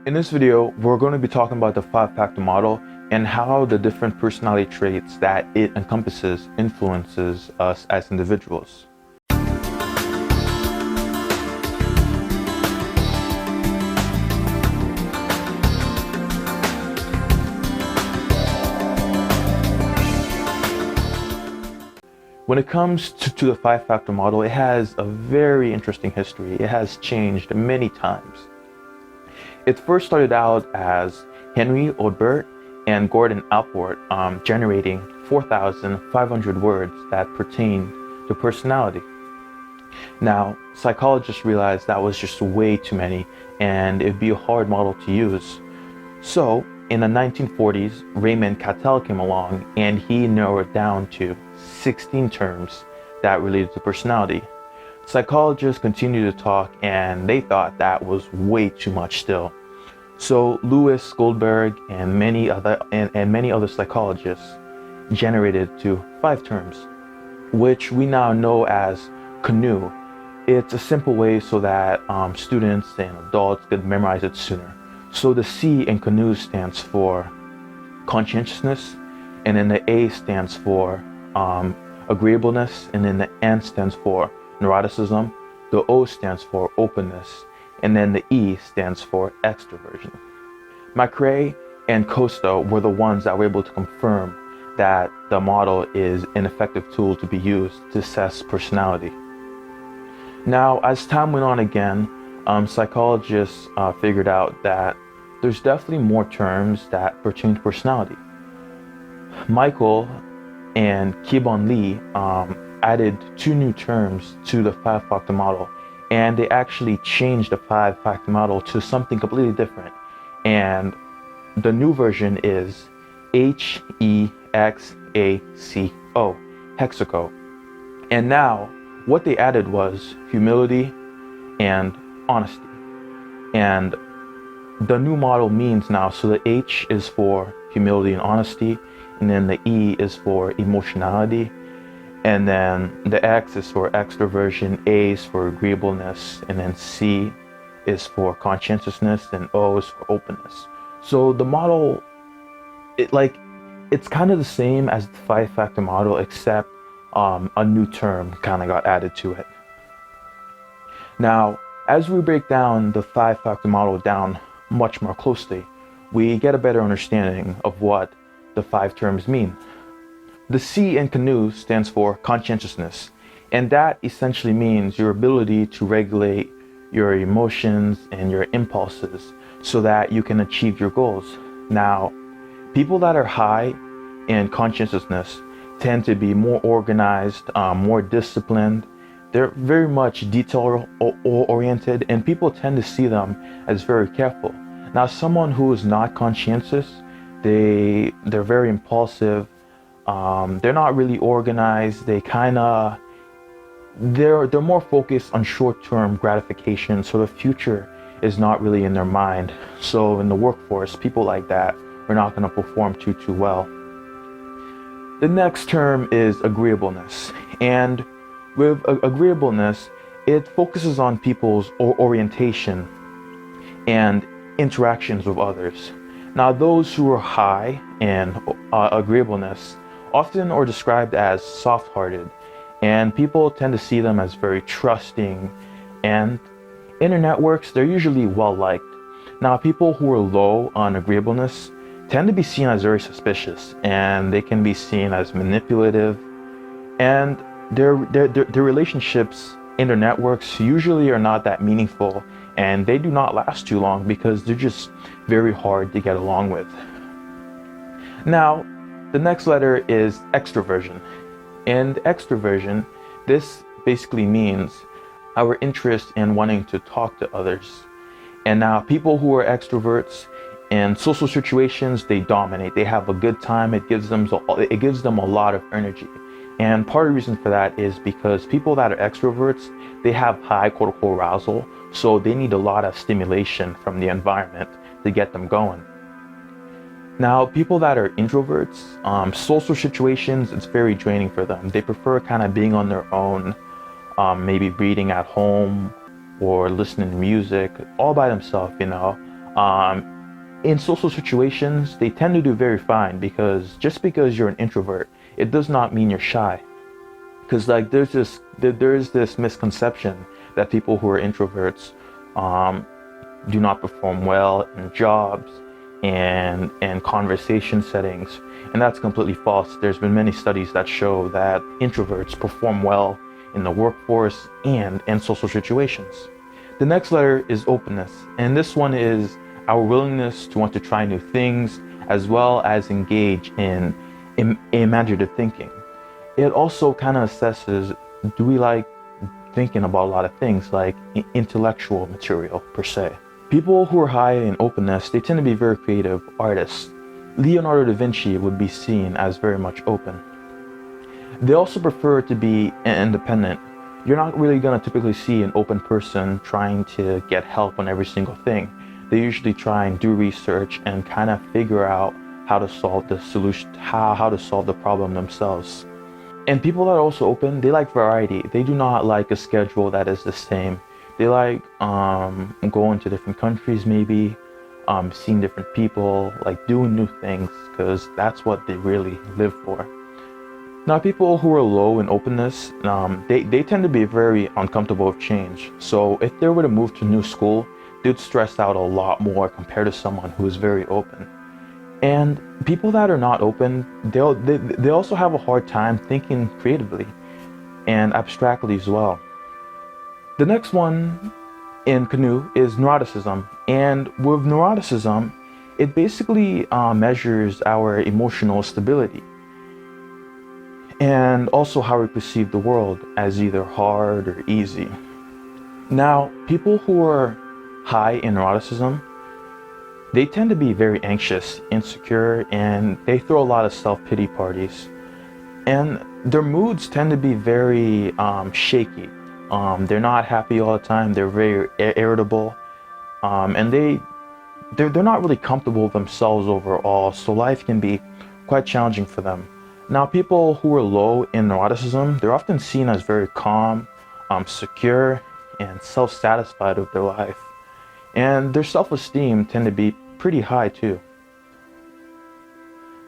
In this video, we're going to be talking about the five-factor model and how the different personality traits that it encompasses influences us as individuals. When it comes to the five-factor model, it has a very interesting history. It has changed many times. It first started out as Henry Odbert and Gordon Allport generating 4,500 words that pertain to personality. Now, psychologists realized that was just way too many and it'd be a hard model to use. So, in the 1940s, Raymond Cattell came along and he narrowed it down to 16 terms that related to personality. Psychologists continued to talk and they thought that was way too much still. So Lewis Goldberg and many other psychologists generated to 5 terms, which we now know as canoe. It's a simple way so that students and adults could memorize it sooner. So the C in canoe stands for conscientiousness, and then the A stands for agreeableness, and then the N stands for neuroticism, the O stands for openness, and then the E stands for extroversion. McRae and Costa were the ones that were able to confirm that the model is an effective tool to be used to assess personality. Now, as time went on again, psychologists figured out that there's definitely more terms that pertain to personality. Michael and Kibon Lee added 2 new terms to the five-factor model, and they actually changed the five-factor model to something completely different. And the new version is HEXACO, HEXACO. And now what they added was humility and honesty. And the new model means now, so the H is for humility and honesty, and then the E is for emotionality, and then the X is for extroversion, A is for agreeableness, and then C is for conscientiousness, and O is for openness. So the model, it's kind of the same as the five-factor model, except a new term kind of got added to it. Now, as we break down the five-factor model down much more closely, we get a better understanding of what the 5 terms mean. The C in canoe stands for conscientiousness, and that essentially means your ability to regulate your emotions and your impulses so that you can achieve your goals. Now, people that are high in conscientiousness tend to be more organized, more disciplined. They're very much detail oriented, and people tend to see them as very careful. Now, someone who is not conscientious, they're very impulsive. They're not really organized. They're more focused on short-term gratification. So the future is not really in their mind. So in the workforce, people like that are not going to perform too well. The next term is agreeableness, and with agreeableness, it focuses on people's orientation and interactions with others. Now, those who are high in agreeableness often are described as soft-hearted, and people tend to see them as very trusting, and in their networks, they're usually well-liked. Now, people who are low on agreeableness tend to be seen as very suspicious, and they can be seen as manipulative, and their relationships in their networks usually are not that meaningful, and they do not last too long because they're just very hard to get along with. Now, the next letter is extroversion. And extroversion, this basically means our interest in wanting to talk to others. And now people who are extroverts in social situations, they dominate. They have a good time. It gives them a lot of energy. And part of the reason for that is because people that are extroverts, they have high cortical arousal, so they need a lot of stimulation from the environment to get them going. Now, people that are introverts, social situations, it's very draining for them. They prefer kind of being on their own, maybe reading at home or listening to music all by themselves, In social situations, they tend to do very fine, because just because you're an introvert, it does not mean you're shy. Because like there's this misconception that people who are introverts do not perform well in jobs and conversation settings, and that's completely false. There's been many studies that show that introverts perform well in the workforce and in social situations. The next letter is openness, and this one is our willingness to want to try new things, as well as engage in imaginative thinking. It also kind of assesses, do we like thinking about a lot of things, like intellectual material per se. People who are high in openness, they tend to be very creative artists. Leonardo da Vinci would be seen as very much open. They also prefer to be independent. You're not really going to typically see an open person trying to get help on every single thing. They usually try and do research and kind of figure out how to solve the solution, how to solve the problem themselves. And people that are also open, they like variety. They do not like a schedule that is the same. They like going to different countries, maybe seeing different people, like doing new things, because that's what they really live for. Now, people who are low in openness, they tend to be very uncomfortable with change. So if they were to move to a new school, they'd stress out a lot more compared to someone who is very open. And people that are not open, they also have a hard time thinking creatively and abstractly as well. The next one in Canoe is neuroticism. And with neuroticism, it basically measures our emotional stability and also how we perceive the world as either hard or easy. Now, people who are high in neuroticism, they tend to be very anxious, insecure, and they throw a lot of self-pity parties. And their moods tend to be very shaky. They're not happy all the time. They're very irritable, and they're not really comfortable with themselves overall. So life can be quite challenging for them. Now, people who are low in neuroticism, they're often seen as very calm, secure, and self-satisfied with their life. And their self-esteem tend to be pretty high too.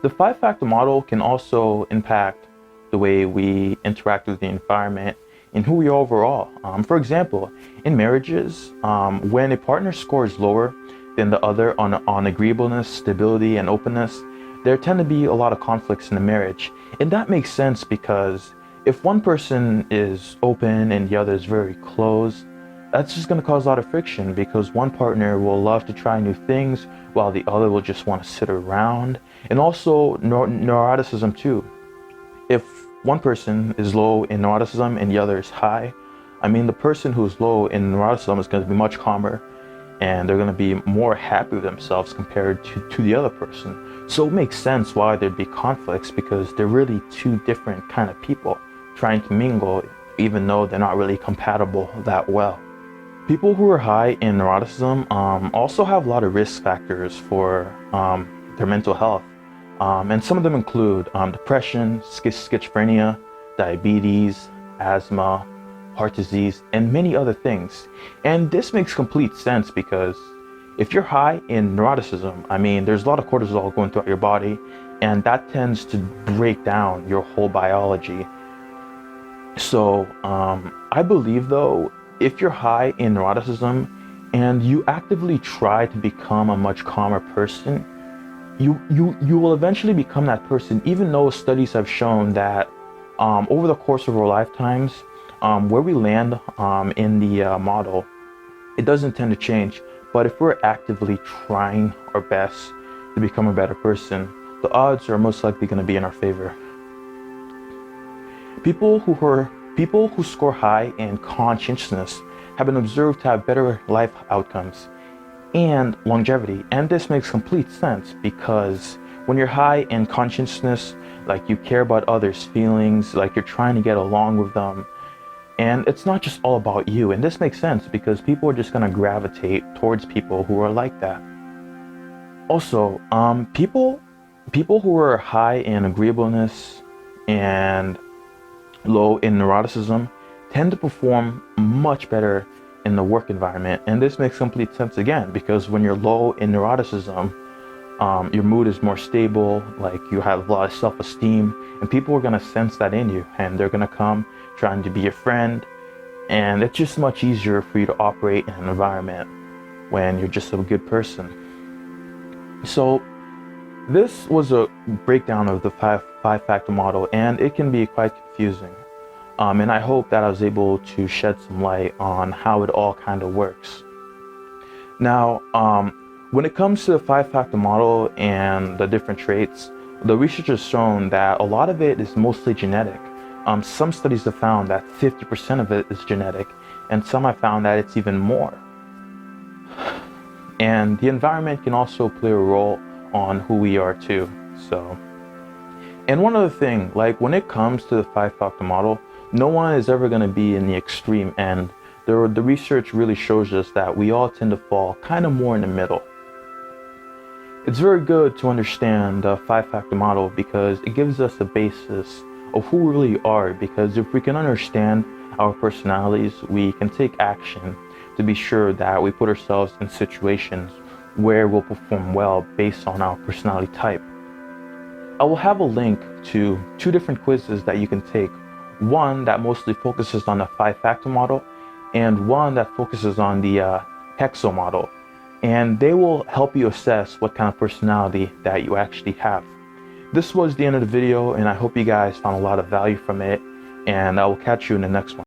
The 5-factor model can also impact the way we interact with the environment and who we are overall. For example, in marriages, when a partner scores lower than the other on agreeableness, stability, and openness, there tend to be a lot of conflicts in the marriage. And that makes sense, because if one person is open and the other is very closed, that's just going to cause a lot of friction, because one partner will love to try new things while the other will just want to sit around. And also neuroticism too. If one person is low in neuroticism and the other is high, I mean, the person who's low in neuroticism is going to be much calmer, and they're going to be more happy with themselves compared to the other person. So it makes sense why there'd be conflicts, because they're really two different kind of people trying to mingle, even though they're not really compatible that well. People who are high in neuroticism also have a lot of risk factors for their mental health. And some of them include depression, schizophrenia, diabetes, asthma, heart disease, and many other things. And this makes complete sense, because if you're high in neuroticism, I mean, there's a lot of cortisol going throughout your body, and that tends to break down your whole biology. So I believe, though, if you're high in neuroticism and you actively try to become a much calmer person, you will eventually become that person, even though studies have shown that over the course of our lifetimes, where we land in the model, it doesn't tend to change. But if we're actively trying our best to become a better person, the odds are most likely going to be in our favor. People who score high in conscientiousness have been observed to have better life outcomes and longevity. And this makes complete sense, because when you're high in conscientiousness, like you care about others' feelings, like you're trying to get along with them, and it's not just all about you. And this makes sense, because people are just going to gravitate towards people who are like that. Also, people who are high in agreeableness and low in neuroticism tend to perform much better in the work environment. And this makes complete sense again, because when you're low in neuroticism, your mood is more stable, like you have a lot of self-esteem, and people are going to sense that in you, and they're going to come trying to be your friend. And it's just much easier for you to operate in an environment when you're just a good person. So this was a breakdown of the five-factor model, and it can be quite confusing. And I hope that I was able to shed some light on how it all kind of works. Now, when it comes to the five-factor model and the different traits, the research has shown that a lot of it is mostly genetic. Some studies have found that 50% of it is genetic, and some have found that it's even more. And the environment can also play a role on who we are too. So, and one other thing, like when it comes to the five-factor model, no one is ever going to be in the extreme end. The research really shows us that we all tend to fall kind of more in the middle. It's very good to understand the five-factor model because it gives us a basis of who we really are, because if we can understand our personalities, we can take action to be sure that we put ourselves in situations where we'll perform well based on our personality type. I will have a link to 2 different quizzes that you can take. One that mostly focuses on the five-factor model, and one that focuses on the HEXACO model. And they will help you assess what kind of personality that you actually have. This was the end of the video, and I hope you guys found a lot of value from it, and I will catch you in the next one.